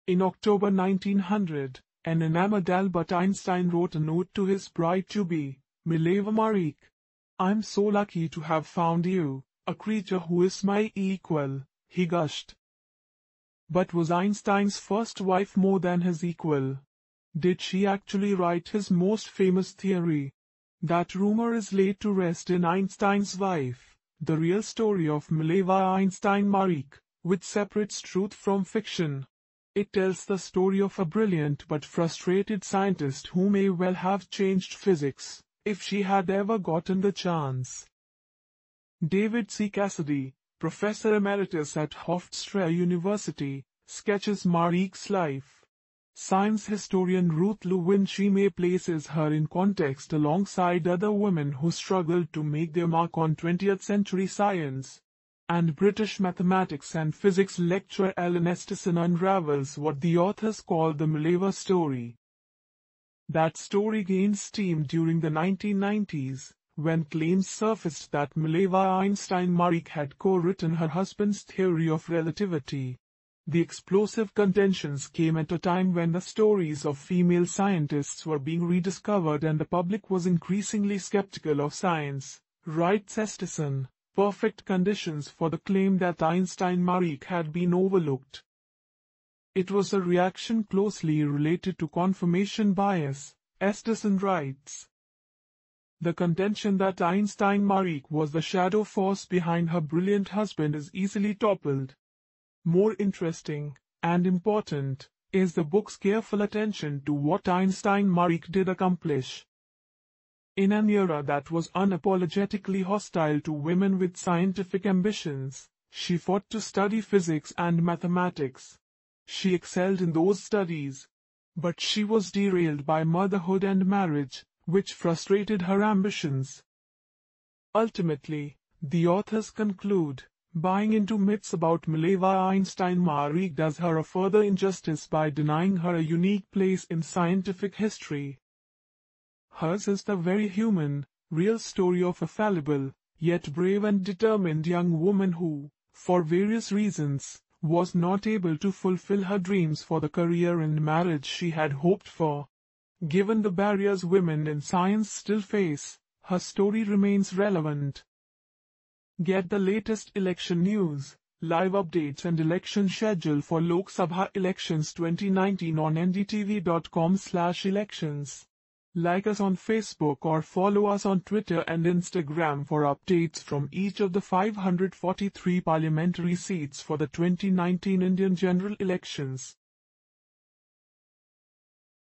In October 1900, an enamored Albert Einstein wrote a note to his bride-to-be, Mileva Maric. "I'm so lucky to have found you, a creature who is my equal," he gushed. But was Einstein's first wife more than his equal? Did she actually write his most famous theory? That rumor is laid to rest in Einstein's wife, the real story of Mileva Einstein Maric, which separates truth from fiction. It tells the story of a brilliant but frustrated scientist who may well have changed physics, if she had ever gotten the chance. David C. Cassidy, Professor Emeritus at Hofstra University, sketches Maric's life. Science historian Ruth Lewin Shimei places her in context alongside other women who struggled to make their mark on 20th century science. And British mathematics and physics lecturer Alan Estison unravels what the authors call the Mileva story. That story gained steam during the 1990s, when claims surfaced that Mileva Einstein Maric had co-written her husband's theory of relativity. The explosive contentions came at a time when the stories of female scientists were being rediscovered and the public was increasingly skeptical of science, writes Estison. Perfect conditions for the claim that Einstein Maric had been overlooked. It was a reaction closely related to confirmation bias, Estison writes. The contention that Einstein Maric was the shadow force behind her brilliant husband is easily toppled. More interesting, and important, is the book's careful attention to what Einstein Maric did accomplish. In an era that was unapologetically hostile to women with scientific ambitions, she fought to study physics and mathematics. She excelled in those studies. But she was derailed by motherhood and marriage, which frustrated her ambitions. Ultimately, the authors conclude, buying into myths about Mileva Einstein Maric does her a further injustice by denying her a unique place in scientific history. Hers is the very human, real story of a fallible, yet brave and determined young woman who, for various reasons, was not able to fulfill her dreams for the career and marriage she had hoped for. Given the barriers women in science still face, her story remains relevant. Get the latest election news, live updates and election schedule for Lok Sabha elections 2019 on ndtv.com/elections. Like us on Facebook or follow us on Twitter and Instagram for updates from each of the 543 parliamentary seats for the 2019 Indian general elections.